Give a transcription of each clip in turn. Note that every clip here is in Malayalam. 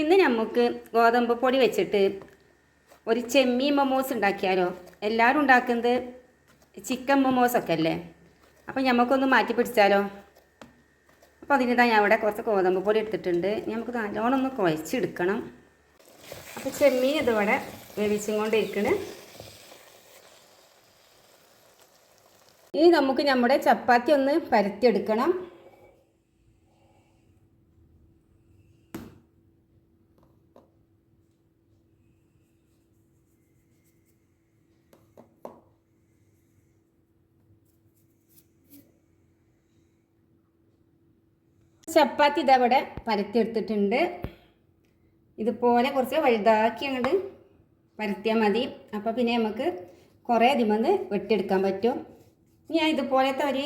ഇന്ന് നമുക്ക് ഗോതമ്പ് പൊടി വെച്ചിട്ട് ഒരു ചെമ്മീൻ മൊമോസ് ഉണ്ടാക്കിയാലോ? എല്ലാവരും ഉണ്ടാക്കുന്നത് ചിക്കൻ മൊമോസൊക്കെ അല്ലേ? അപ്പോൾ നമുക്കൊന്ന് മാറ്റി പിടിച്ചാലോ? അപ്പോൾ അതിനിതാ ഞാൻ ഇവിടെ കുറച്ച് ഗോതമ്പ് പൊടി എടുത്തിട്ടുണ്ട്. നമുക്ക് നല്ലോണം ഒന്ന് കുഴച്ചെടുക്കണം. അപ്പോൾ ചെമ്മീൻ ഇതിവിടെ വേവിച്ചും കൊണ്ടിരിക്കണ്. ഇനി നമുക്ക് നമ്മുടെ ചപ്പാത്തി ഒന്ന് പരത്തിയെടുക്കണം. ചപ്പാത്തി ഇതവിടെ പരത്തിയെടുത്തിട്ടുണ്ട്. ഇതുപോലെ കുറച്ച് വലുതാക്കി അങ്ങോട്ട് പരത്തിയാൽ മതി. അപ്പോൾ പിന്നെ നമുക്ക് കുറേ ഇതിമന്ന് വെട്ടിയെടുക്കാൻ പറ്റും. ഞാൻ ഇതുപോലത്തെ ഒരു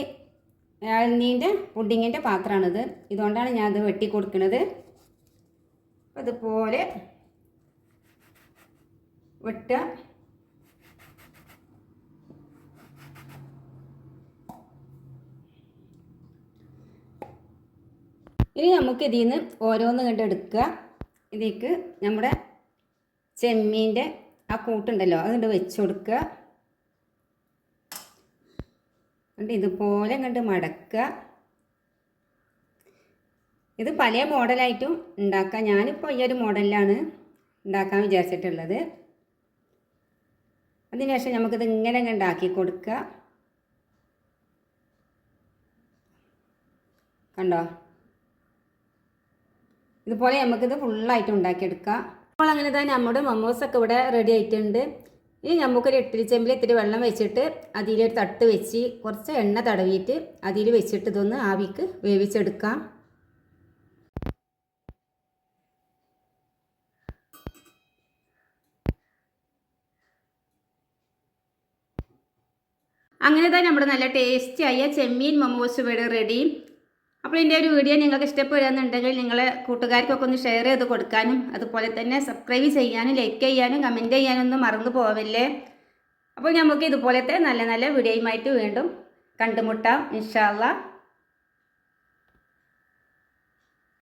ഇളനീൻ്റെ പുഡിങ്ങിൻ്റെ പാത്രമാണിത്. ഇതുകൊണ്ടാണ് ഞാനത് വെട്ടി കൊടുക്കുന്നത്. അപ്പോൾ ഇതുപോലെ വെട്ടുക. ഇനി നമുക്ക് ഇതിൽ നിന്ന് ഓരോന്ന് കണ്ടെടുക്കുക. ഇതിലേക്ക് നമ്മുടെ ചെമ്മീൻ്റെ ആ കൂട്ടുണ്ടല്ലോ അതുകൊണ്ട് വെച്ച് കൊടുക്കുക. എന്നിട്ട് ഇതുപോലെ കണ്ട് മടക്കുക. ഇത് പല മോഡലായിട്ടും ഉണ്ടാക്കാം. ഞാനിപ്പോൾ ഈ ഒരു മോഡലിലാണ് ഉണ്ടാക്കാൻ വിചാരിച്ചിട്ടുള്ളത്. അതിനുശേഷം നമുക്കിത് ഇങ്ങനെ ഉണ്ടാക്കി കൊടുക്കുക. കണ്ടോ? ഇതുപോലെ നമുക്കിത് ഫുള്ളായിട്ട് ഉണ്ടാക്കിയെടുക്കാം. അപ്പോൾ അങ്ങനെ തന്നെ നമ്മുടെ മൊമോസൊക്കെ ഇവിടെ റെഡി ആയിട്ടുണ്ട്. ഇനി നമുക്കൊരു ഇഡ്ഡലി ചെമ്പിൽ ഇത്തിരി വെള്ളം വെച്ചിട്ട് അതിലൊരു തട്ട് വെച്ച് കുറച്ച് എണ്ണ തടവിയിട്ട് അതിൽ വെച്ചിട്ട് ഇതൊന്ന് ആവിക്ക് വേവിച്ചെടുക്കാം. അങ്ങനെ തന്നെ നമ്മുടെ നല്ല ടേസ്റ്റിയായ ചെമ്മീൻ മൊമോസ് ഇവിടെ റെഡി. അപ്പോൾ ഇതിൻ്റെ ഒരു വീഡിയോ നിങ്ങൾക്ക് ഇഷ്ടപ്പെടുകയെന്നുണ്ടെങ്കിൽ നിങ്ങളെ കൂട്ടുകാർക്കൊക്കെ ഒന്ന് ഷെയർ ചെയ്ത് കൊടുക്കാനും അതുപോലെ തന്നെ സബ്സ്ക്രൈബ് ചെയ്യാനും ലൈക്ക് ചെയ്യാനും കമൻറ്റ് ചെയ്യാനും ഒന്നും മറന്നു പോവില്ലേ. അപ്പോൾ നമുക്ക് ഇതുപോലത്തെ നല്ല നല്ല വീഡിയോയുമായിട്ട് വീണ്ടും കണ്ടുമുട്ടാം ഇൻഷാ അല്ലാഹ്.